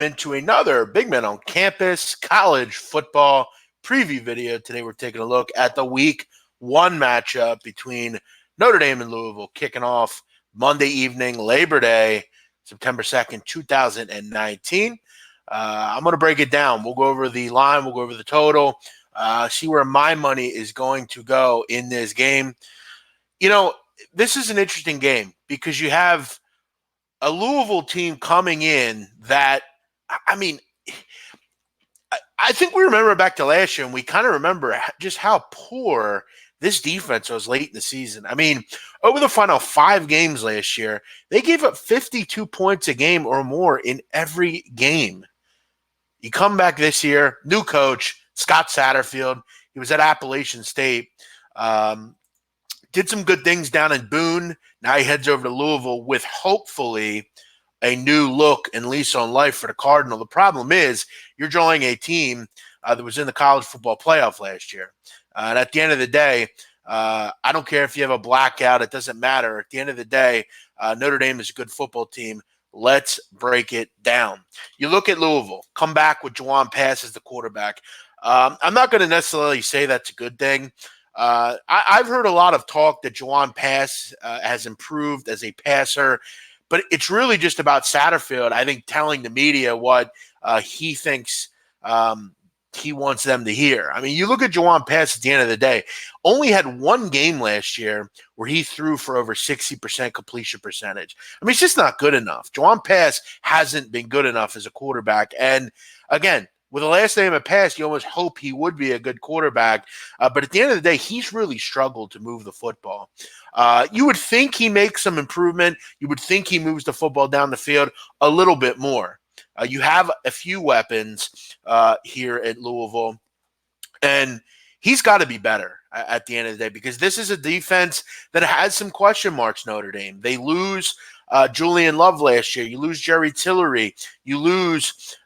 Into another Big Man on Campus college football preview video. Today we're taking a look at the week one matchup between Notre Dame and Louisville, kicking off Monday evening, Labor Day, September 2nd, 2019. I'm going to break it down. We'll go over the line, we'll go over the total, see where my money is going to go in this game. You know, this is an interesting game because you have a Louisville team coming in that, I mean, I think we remember back to last year, and we kind of remember just how poor this defense was late in the season. I mean, over the final 5 games last year, they gave up 52 points a game or more in every game. You come back this year, new coach, Scott Satterfield. He was at Appalachian State. Did some good things down in Boone. Now he heads over to Louisville with hopefully a new look and lease on life for the Cardinal. The problem is you're drawing a team that was in the college football playoff last year. And at the end of the day, I don't care if you have a blackout. It doesn't matter. At the end of the day, Notre Dame is a good football team. Let's break it down. You look at Louisville, come back with Juwan Pass as the quarterback. I'm not going to necessarily say that's a good thing. I've heard a lot of talk that Juwan Pass has improved as a passer, but it's really just about Satterfield, I think, telling the media what he thinks he wants them to hear. I mean, you look at Juwan Pass at the end of the day, only had one game last year where he threw for over 60% completion percentage. I mean, it's just not good enough. Juwan Pass hasn't been good enough as a quarterback. And again, with the last name of Pass, you almost hope he would be a good quarterback. But at the end of the day, he's really struggled to move the football. You would think he makes some improvement. You would think he moves the football down the field a little bit more. You have a few weapons here at Louisville, and he's got to be better at the end of the day because this is a defense that has some question marks, Notre Dame. They lose Julian Love last year. You lose Jerry Tillery. You lose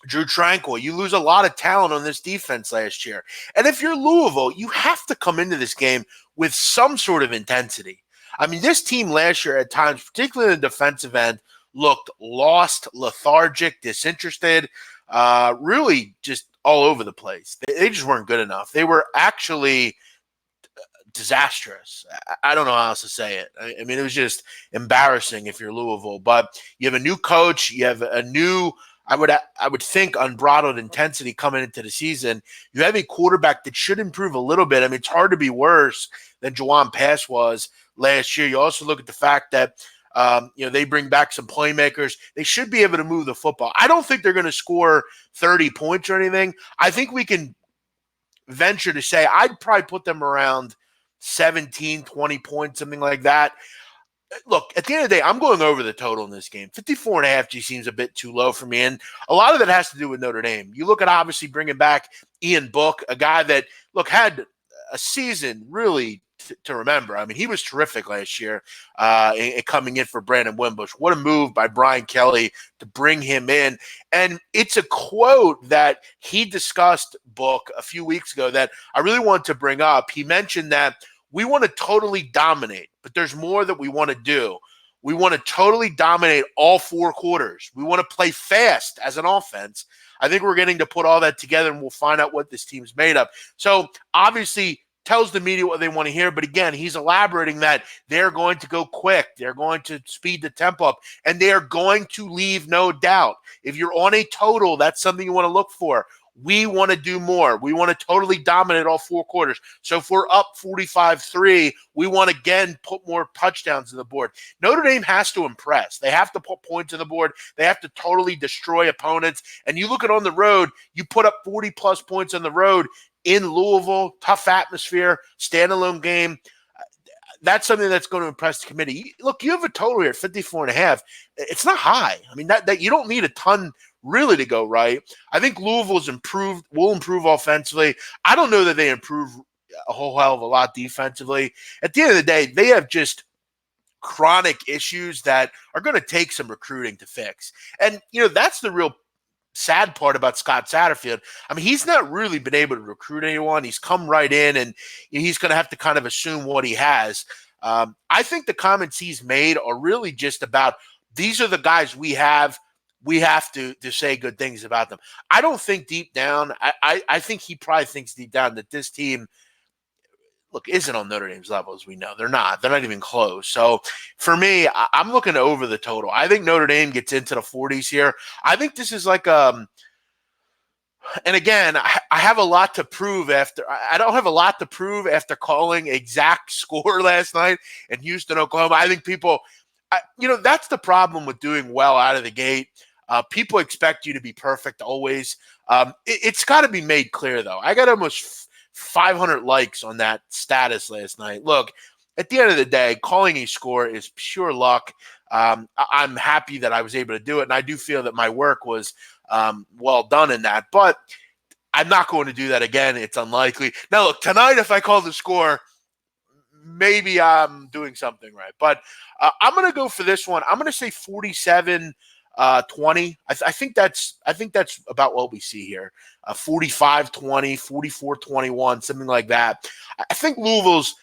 Drew Tranquil. You lose a lot of talent on this defense last year. And if you're Louisville, you have to come into this game with some sort of intensity. I mean, this team last year at times, particularly in the defensive end, looked lost, lethargic, disinterested, really just all over the place. They just weren't good enough. They were actually disastrous. I don't know how else to say it. I mean, it was just embarrassing if you're Louisville. But you have a new coach. You have a new, I would think, unbridled intensity coming into the season. You have a quarterback that should improve a little bit. I mean, it's hard to be worse than Juwan Pass was last year. You also look at the fact that they bring back some playmakers. They should be able to move the football. I don't think they're going to score 30 points or anything. I think we can venture to say I'd probably put them around 17, 20 points, something like that. Look, at the end of the day, I'm going over the total in this game. 54.5 just seems a bit too low for me. And a lot of that has to do with Notre Dame. You look at obviously bringing back Ian Book, a guy that, had a season really to remember. I mean, he was terrific last year coming in for Brandon Wimbush. What a move by Brian Kelly to bring him in. And it's a quote that he discussed, Book, a few weeks ago that I really want to bring up. He mentioned that we want to totally dominate, but there's more that we want to do. We want to totally dominate all 4 quarters. We want to play fast as an offense. I think we're getting to put all that together, and we'll find out what this team's made of. So obviously tells the media what they want to hear. But again, he's elaborating that they're going to go quick. They're going to speed the tempo up, and they are going to leave no doubt. If you're on a total, that's something you want to look for. We want to do more. We want to totally dominate all 4 quarters. So if we're up 45-3, we want to, again, put more touchdowns on the board. Notre Dame has to impress. They have to put points on the board. They have to totally destroy opponents. And you look at on the road, you put up 40-plus points on the road in Louisville, tough atmosphere, standalone game. That's something that's going to impress the committee. Look, you have a total here at 54.5. It's not high. I mean, that you don't need a ton really to go right. I think Louisville's will improve offensively. I don't know that they improve a whole hell of a lot defensively. At the end of the day, they have just chronic issues that are going to take some recruiting to fix. And, that's the real sad part about Scott Satterfield. I mean, he's not really been able to recruit anyone. He's come right in, and he's going to have to kind of assume what he has. I think the comments he's made are really just about these are the guys we have. we have to say good things about them. I don't think deep down, I think he probably thinks deep down that this team, look, isn't on Notre Dame's level, as we know. They're not. They're not even close. So for me, I'm looking over the total. I think Notre Dame gets into the 40s here. I think this is like and again, I have a lot to prove after. I don't have a lot to prove after calling exact score last night in Houston, Oklahoma. I think people, that's the problem with doing well out of the gate. People expect you to be perfect always. It's got to be made clear, though. I got almost 500 likes on that status last night. Look, at the end of the day, calling a score is pure luck. I'm happy that I was able to do it, and I do feel that my work was well done in that. But I'm not going to do that again. It's unlikely. Now, look, tonight, if I call the score, maybe I'm doing something right. But I'm going to go for this one. I'm going to say 47-20. I think that's about what we see here. 45-20, 44-21, something like that. I think Louisville's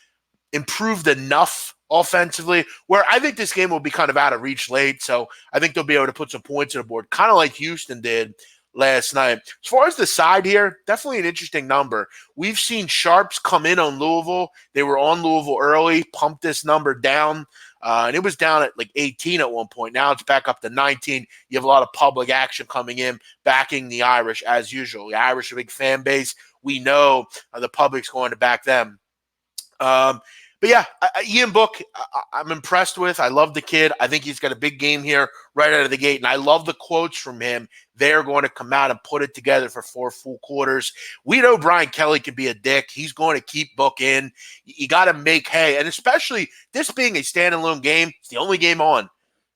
improved enough offensively where I think this game will be kind of out of reach late. So I think they'll be able to put some points on the board, kind of like Houston did last night. As far as the side here, definitely an interesting number. We've seen sharps come in on Louisville. They were on Louisville early, pumped this number down. And it was down at like 18 at one point. Now it's back up to 19. You have a lot of public action coming in, backing the Irish as usual. The Irish are a big fan base. We know the public's going to back them. But yeah, Ian Book, I'm impressed with. I love the kid. I think he's got a big game here right out of the gate. And I love the quotes from him. They're going to come out and put it together for 4 full quarters. We know Brian Kelly can be a dick. He's going to keep Book in. You got to make hay. And especially this being a standalone game, it's the only game on.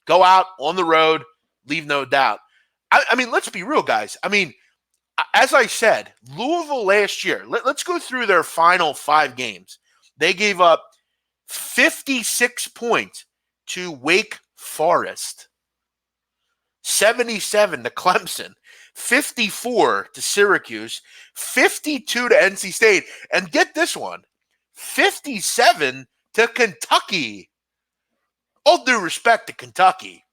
Go out on the road, leave no doubt. I mean, let's be real, guys. I mean, as I said, Louisville last year, let's go through their final 5 games. They gave up 56 points to Wake Forest, 77 to Clemson, 54 to Syracuse, 52 to NC State, and get this one, 57 to Kentucky. All due respect to Kentucky,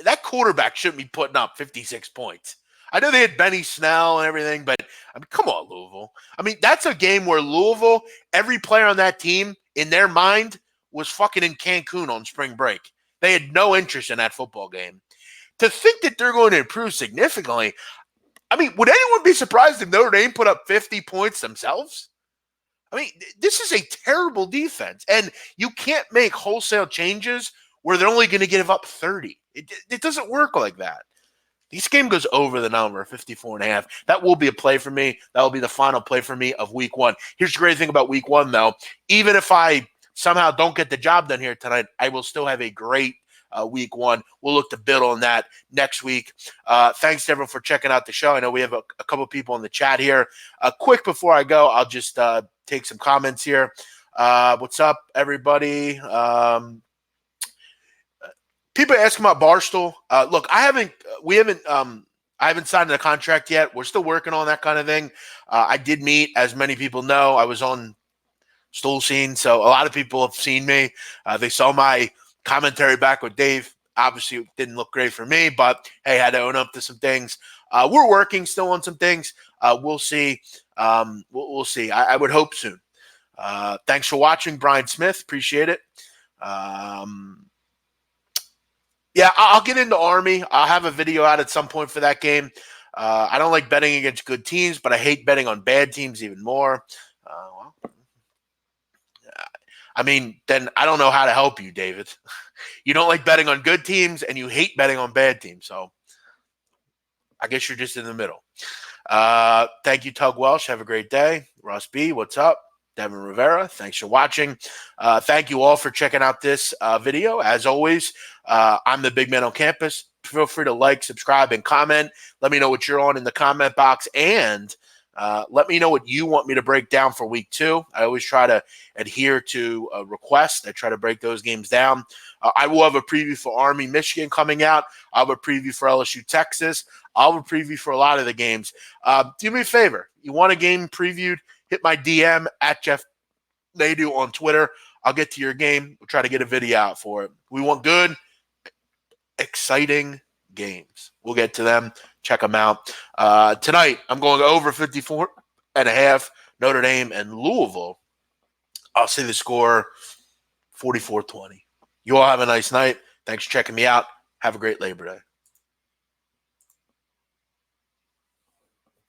that quarterback shouldn't be putting up 56 points. I know they had Benny Snell and everything, but I mean, come on, Louisville. I mean, that's a game where Louisville, every player on that team, in their mind, was fucking in Cancun on spring break. They had no interest in that football game. To think that they're going to improve significantly, I mean, would anyone be surprised if Notre Dame put up 50 points themselves? I mean, this is a terrible defense, and you can't make wholesale changes where they're only going to give up 30. It doesn't work like that. This game goes over the number, 54.5. That will be a play for me. That will be the final play for me of week 1. Here's the great thing about week 1, though. Even if I somehow don't get the job done here tonight, I will still have a great week 1. We'll look to build on that next week. Thanks to everyone for checking out the show. I know we have a couple people in the chat here. Quick before I go, I'll just take some comments here. What's up, everybody? People are asking about Barstool. Look, I haven't signed a contract yet. We're still working on that kind of thing. I did meet, as many people know, I was on Stool Scene, so a lot of people have seen me. They saw my commentary back with Dave. Obviously, it didn't look great for me, but hey, I had to own up to some things. We're working still on some things. We'll see. We'll see. I would hope soon. Thanks for watching, Brian Smith. Appreciate it. Yeah, I'll get into Army. I'll have a video out at some point for that game. I don't like betting against good teams, but I hate betting on bad teams even more. I mean, then I don't know how to help you, David. You don't like betting on good teams, and you hate betting on bad teams. So I guess you're just in the middle. Thank you, Tug Welsh. Have a great day. Ross B., what's up? Devin Rivera, thanks for watching. Thank you all for checking out this video. As always, I'm the big man on campus. Feel free to like, subscribe, and comment. Let me know what you're on in the comment box, and let me know what you want me to break down for week 2. I always try to adhere to a request. I try to break those games down. I will have a preview for Army, Michigan coming out. I'll have a preview for LSU, Texas. I'll have a preview for a lot of the games. Do me a favor. You want a game previewed? Hit my DM at Jeff Nadu on Twitter. I'll get to your game. We'll try to get a video out for it. We want good exciting games. We'll get to them. Check them out. Tonight, I'm going over 54.5, Notre Dame and Louisville. I'll say the score 44-20. You all have a nice night. Thanks for checking me out. Have a great Labor Day.